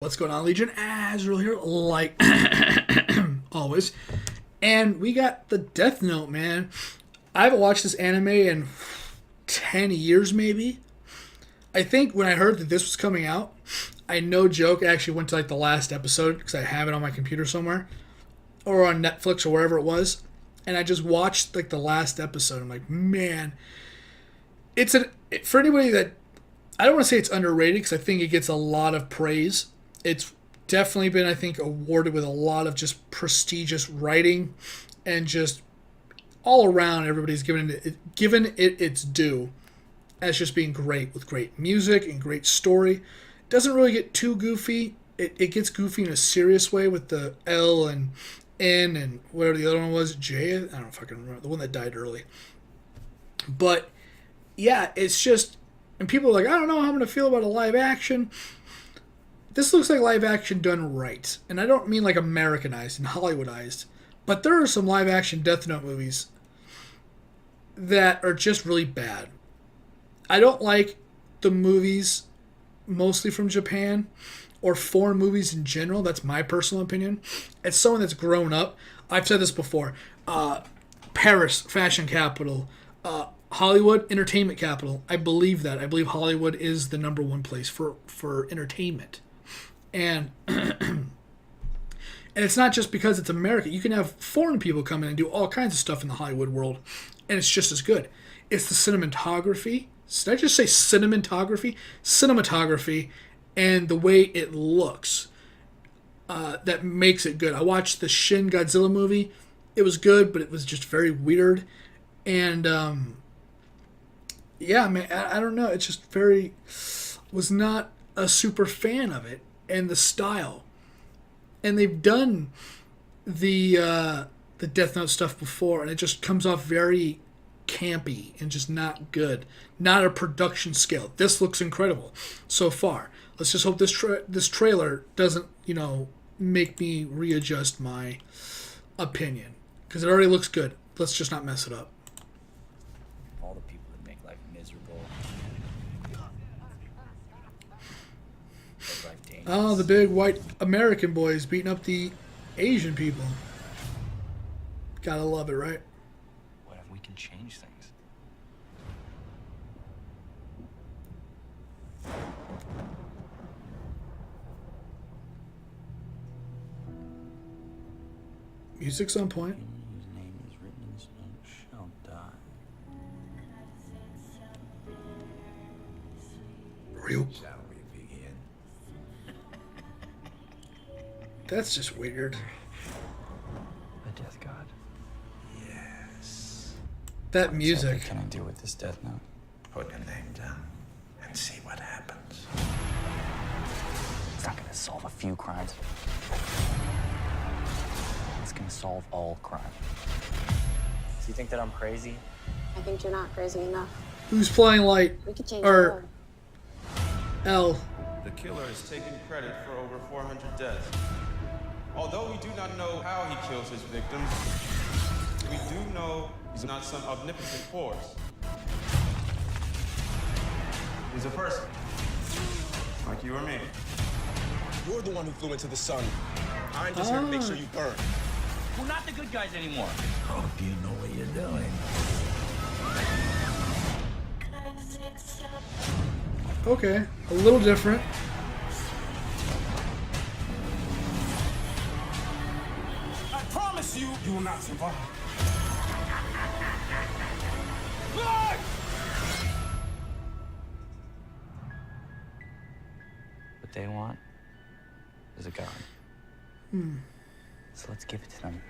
What's going on, Legion? Azrael here, like always. And we got the Death Note, man. I haven't watched this anime in 10 years, maybe. I think when I heard that this was coming out, I no joke actually went to like the last episode because I have it on my computer somewhere or on Netflix or wherever it was. And I just watched like the last episode. I'm like, man, for anybody that I don't want to say it's underrated because I think it gets a lot of praise. It's definitely been, I think, awarded with a lot of just prestigious writing and just all around everybody's given it its due as just being great with great music and great story. It doesn't really get too goofy. It gets goofy in a serious way with the L and N and whatever the other one was, J. I don't know if I can remember. The one that died early. But, yeah, it's just... And people are like, I don't know how I'm going to feel about a live action. This looks like live action done right. And I don't mean like Americanized and Hollywoodized. But there are some live action Death Note movies that are just really bad. I don't like the movies mostly from Japan or foreign movies in general. That's my personal opinion. As someone that's grown up, I've said this before. Paris, fashion capital. Hollywood, entertainment capital. I believe that. I believe Hollywood is the number one place for entertainment. And and it's not just because it's America. You can have foreign people come in and do all kinds of stuff in the Hollywood world, and it's just as good. It's the cinematography. Did I just say cinematography? Cinematography and the way it looks that makes it good. I watched the Shin Godzilla movie. It was good, but it was just very weird. And yeah, man, I don't know. It's just very... Was not a super fan of it and the style. And they've done the Death Note stuff before, and it just comes off very campy and just not good. Not a production scale. This looks incredible so far. Let's just hope this trailer doesn't, make me readjust my opinion. Because it already looks good. Let's just not mess it up. All the people that make life miserable. Make life dangerous. Oh, the big white American boys beating up the Asian people. Gotta love it, right? What if we can change things? Music's on point. Whose name is written in this note shall die. Real. Shall we begin? That's just weird. The death god. Yes. That music. What can I do with this death note? Put your name down and see what happens. It's not gonna solve a few crimes. It's gonna solve all crime. Do you think that I'm crazy? I think you're not crazy enough. Who's playing light? We could change the Or world. L. The killer is taking credit for over 400 deaths. Although we do not know how he kills his victims, we do know he's not some omnipotent force. He's a person, like you or me. You're the one who flew into the sun. I'm just here to make sure you burn. We're not the good guys anymore. Hope you know what you're doing. Okay, a little different. I promise you, you will not survive. What they want is a god. So let's give it to them.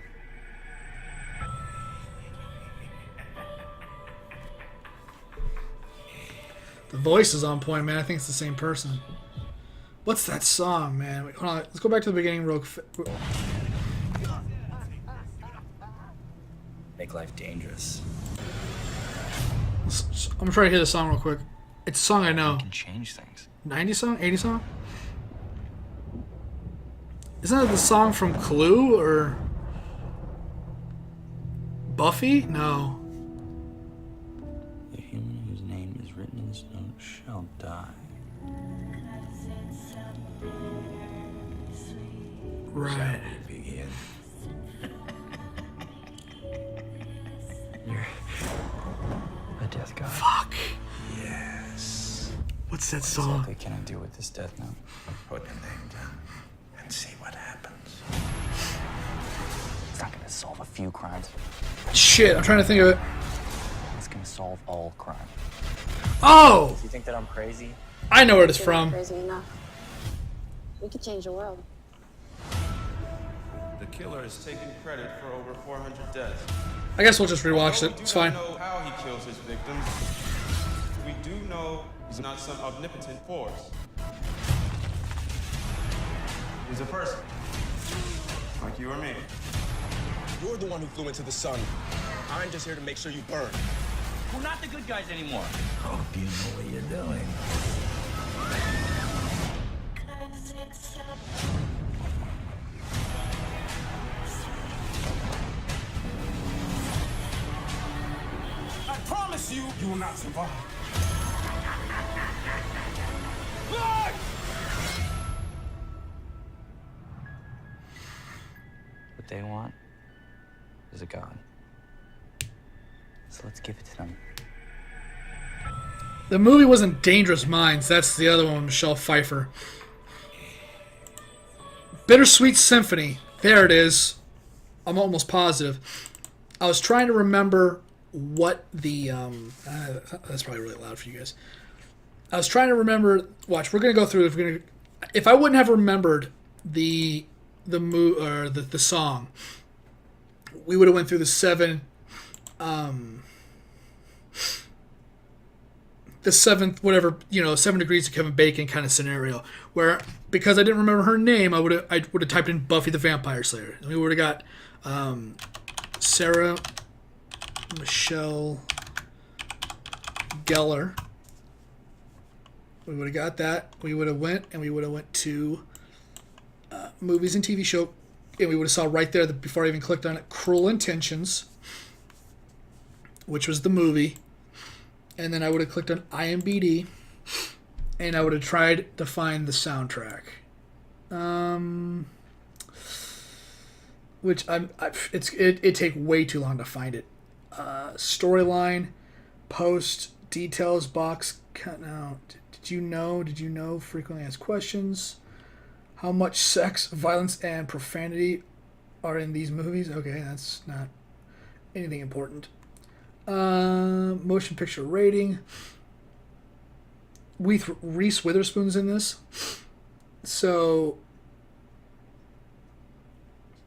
The voice is on point, man. I think it's the same person. What's that song, man? Wait, hold on. Let's go back to the beginning real quick. Make life dangerous. I'm gonna try to hear the song real quick. It's a song I know. We can change things. 90 song? 80 song? Isn't that the song from Clue or Buffy? No. The human whose name is written in this note shall die. Right. We begin. You're a death god. Fuck. Yes. What's that What song? exactly can I do with this death note? Put your name down and see what happens. It's not gonna solve a few crimes. Shit, I'm trying to think of it. It's gonna solve all crime. Oh! Do you think that I'm crazy? I know where it's You're from. not crazy enough. We could change the world. The killer is taking credit for over 400 deaths. I guess we'll just rewatch Although it. we do It's not fine. know how he kills his victims, we do know he's not some omnipotent force. He's a person. Like you or me. You're the one who flew into the sun. I'm just here to make sure you burn. We're not the good guys anymore. Hope you know what you're doing. I promise you, you will not survive. What they want is a god. So let's give it to them. The movie wasn't Dangerous Minds. That's the other one with Michelle Pfeiffer. Bittersweet Symphony. There it is. I'm almost positive. I was trying to remember what the... that's probably really loud for you guys. I was trying to remember... Watch, we're going to go through... If I wouldn't have remembered the song, we would have went through the seventh, whatever, 7 degrees of Kevin Bacon kind of scenario, where because I didn't remember her name, I would have typed in Buffy the Vampire Slayer, and we would have got Sarah Michelle Gellar. We would have got that. We would have went to movies and TV show, and we would have saw right there that before I even clicked on it, Cruel Intentions, which was the movie, and then I would have clicked on IMDb, and I would have tried to find the soundtrack, which it take way too long to find it. Storyline, post, details box cut out. Did you know? Frequently asked questions. How much sex, violence, and profanity are in these movies? Okay, that's not anything important. Motion picture rating. Reese Witherspoon's in this. So,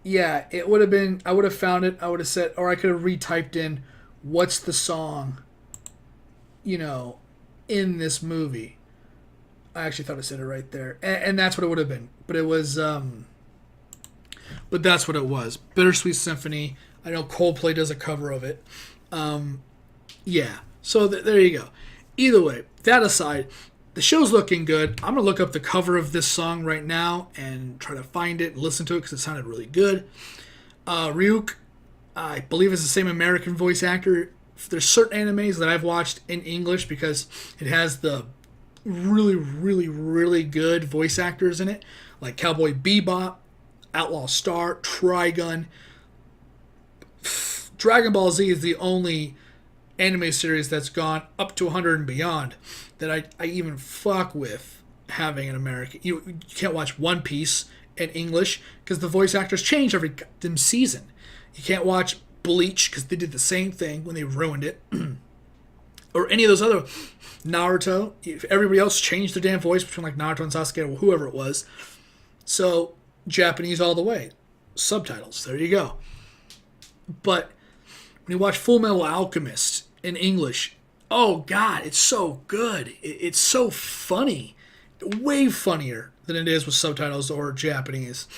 yeah, it would have been... I would have found it. I would have said... Or I could have retyped in, what's the song, in this movie. I actually thought I said it right there. And that's what it would have been. But it was... But that's what it was. Bittersweet Symphony. I know Coldplay does a cover of it. Yeah. So there you go. Either way, that aside, the show's looking good. I'm going to look up the cover of this song right now and try to find it and listen to it because it sounded really good. Ryuk, I believe, is the same American voice actor. There's certain animes that I've watched in English because it has the really, really, really good voice actors in it, like Cowboy Bebop, Outlaw Star, Trigun. Dragon Ball Z is the only anime series that's gone up to 100 and beyond that I even fuck with having an American. You can't watch One Piece in English because the voice actors change every goddamn season. You can't watch Bleach because they did the same thing when they ruined it. Or any of those other Naruto. If everybody else changed their damn voice between like Naruto and Sasuke or whoever it was. So Japanese all the way. Subtitles. There you go. But when you watch Full Metal Alchemist in English, oh God, it's so good. It's so funny. Way funnier than it is with subtitles or Japanese.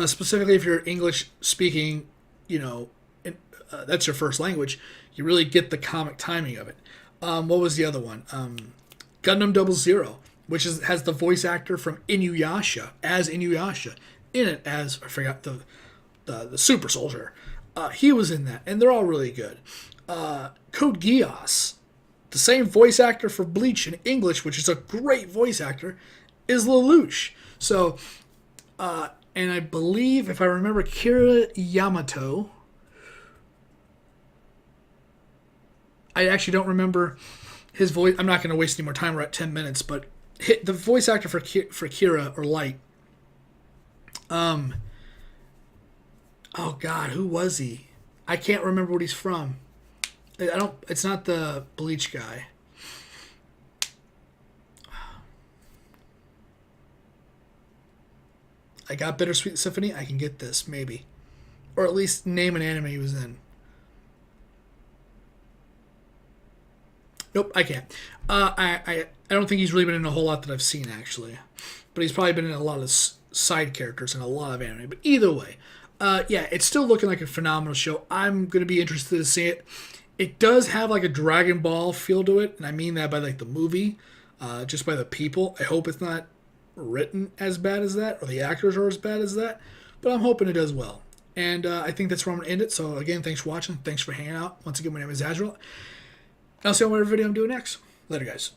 Specifically if you're English speaking, that's your first language, you really get the comic timing of it. What was the other one? Gundam 00, which has the voice actor from Inuyasha as Inuyasha in it as, I forgot the super soldier. He was in that, and they're all really good. Code Geass, the same voice actor for Bleach in English, which is a great voice actor, is Lelouch. So And I believe, if I remember, Kira Yamato. I actually don't remember his voice. I'm not going to waste any more time. We're at 10 minutes, but the voice actor for Kira or Light. Oh God, who was he? I can't remember what he's from. I don't. It's not the Bleach guy. I got Bittersweet Symphony. I can get this maybe, or at least name an anime he was in. Nope, I can't. I don't think he's really been in a whole lot that I've seen actually, but he's probably been in a lot of side characters in a lot of anime. But either way, yeah, it's still looking like a phenomenal show. I'm gonna be interested to see it. It does have like a Dragon Ball feel to it, and I mean that by like the movie, just by the people. I hope it's not written as bad as that, or the actors are as bad as that, but I'm hoping it does well. And I think that's where I'm gonna end it. So again, thanks for watching. Thanks for hanging out. Once again, my name is Azrael. I'll see you on whatever video I'm doing next. Later, guys.